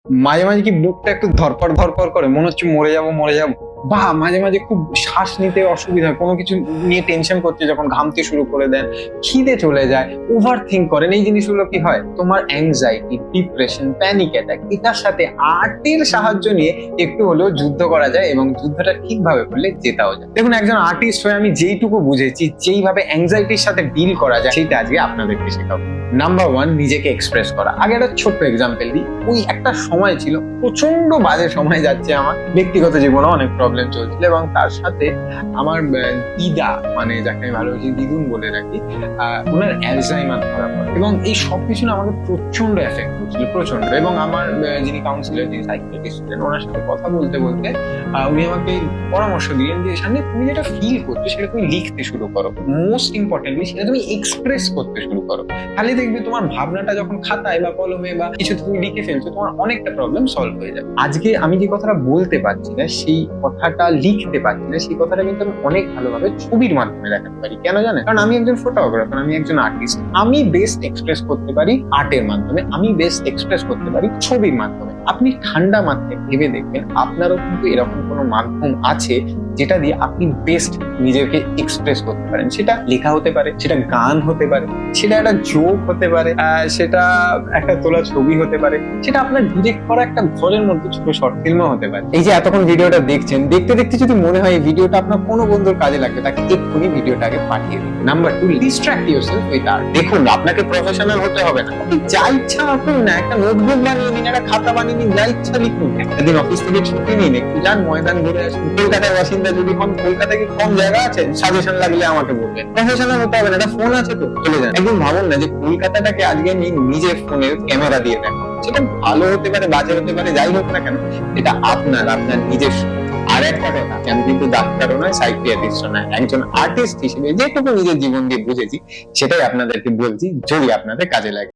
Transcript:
মাঝে মাঝে কি বুকটা একটু ধরপড় ধরপড় করে, মনে হচ্ছে মরে যাবো মরে যাবো, বা মাঝে মাঝে খুব শ্বাস নিতে অসুবিধা হয়, কোনো কিছু নিয়ে টেনশন করছে যখন ঘামতে শুরু করে দেন, খিদে চলে যায়, ওভার থিঙ্ক করেন, এই জিনিসগুলো কি হয়? তোমার অ্যাংজাইটি, ডিপ্রেশন, প্যানিক অ্যাটাক, এটার সাথে আর্টের সাহায্য নিয়ে একটু হলেও যুদ্ধ করা যায়, এবং যুদ্ধটা ঠিকভাবে করলে জেতাও যায়। দেখুন, একজন আর্টিস্ট হয়ে আমি যেইটুকু বুঝেছি, যেইভাবে অ্যাংজাইটির সাথে ডিল করা যায়, সেইটা আজকে আপনাদেরকে শেখাবো। নাম্বার 1, নিজেকে এক্সপ্রেস করা। আগে একটা ছোট্ট এক্সাম্পল দিই। ওই একটা সময় ছিল, প্রচন্ড বাজে সময় যাচ্ছে, আমার ব্যক্তিগত জীবনে অনেক প্রবলেম চলছিল, এবং তার সাথে আমার দিদা, মানে যাকে আমি ভালোবাসি দিদুন বলে রাখি, ওনার অ্যালজাইমার ধরা পড়ে, এবং এই সবকিছু না আমাকে প্রচন্ড এফেক্ট করছিল, প্রচন্ড। এবং আমার যিনি কাউন্সিলর, যিনি সাইকিয়াট্রিস্ট ছিলেন, ওনার সাথে কথা বলতে বলতে উনি আমাকে পরামর্শ দিলেন যে, সামনে তুমি যেটা ফিল করছো সেটা তুমি লিখতে শুরু করো, মোস্ট ইম্পর্টেন্টলি সেটা তুমি এক্সপ্রেস করতে শুরু করো। খালি দেখবে তোমার ভাবনাটা যখন খাতায় বা কলমে বা কিছু তুমি লিখে ফেলছো, তোমার অনেকটা প্রবলেম সলভ হয়ে যাবে। আজকে আমি যে কথাটা বলতে পারছি না, সেই কথাটা লিখতে পারছি না, সেই কথাটা কিন্তু আমি অনেক ভালোভাবে ছবির মাধ্যমে দেখাতে পারি। কেন জানেন? কারণ আমি একজন ফটোগ্রাফার, আমি একজন আর্টিস্ট। আমি বেস্ট এক্সপ্রেস করতে পারি আর্টের মাধ্যমে, আমি বেস্ট এক্সপ্রেস করতে পারি ছবির মাধ্যমে। আপনি ঠান্ডা মাথায় ভেবে দেখবেন, আপনারও কিন্তু এরকম কোনো মাধ্যম আছে যেটা দিয়ে আপনি বেস্ট নিজেকে এক্সপ্রেস করতে পারেন। সেটা লেখা হতে পারে, সেটা গান হতে পারে, সেটা একটা জোক হতে পারে, সেটা একটা তোলা ছবি হতে পারে, সেটা আপনার ডিরেক্ট করা একটা ঘরের মধ্যে ছোট শর্ট ফিল্মও হতে পারে। এই যে এতক্ষণ ভিডিওটা দেখছেন, দেখতে দেখতে যদি মনে হয় এই ভিডিওটা আপনার কোনো বন্ধুর কাজে লাগবে, তাকে এক্ষুনি ভিডিওটাকে পাঠিয়ে দিন। Number 2, distract yourself with art. দেখুন, আপনাকে প্রফেশনাল হতে হবে না, আপনি যা ইচ্ছা আঁকুন না, একটা নোটবুক বানিয়ে নিন, একটা খাতা বানিয়ে নিন, যা ইচ্ছা লিখুন। একটা দিন অফিস থেকে ছুটি নিন, একটু যান ময়দান ঘুরে আসুন। কলকাতার বাসিন্দা যদি হন, কলকাতায় কি কম জায়গা আছে? সাজেশন লাগলে আমাকে বলবেন। প্রফেশনাল হতে হবে না, একটা ফোন আছে তো, চলে যান। একদিন ভাবুন না যে কলকাতাটাকে আজকে নিজের ফোনের ক্যামেরা দিয়ে দেখো। সেটা ভালো হতে পারে, বাজে হতে পারে, যাই হোক না কেন, এটা আপনার নিজস্ব। আর একটা কথা, আমি কিন্তু ডাক্তারও নয়, সাইকিয়াট্রিস্টও নয়, একজন আর্টিস্ট হিসেবে যেটুকু নিজের জীবন দিয়ে বুঝেছি সেটাই আপনাদেরকে বলছি, যদি আপনাদের কাজে লাগে।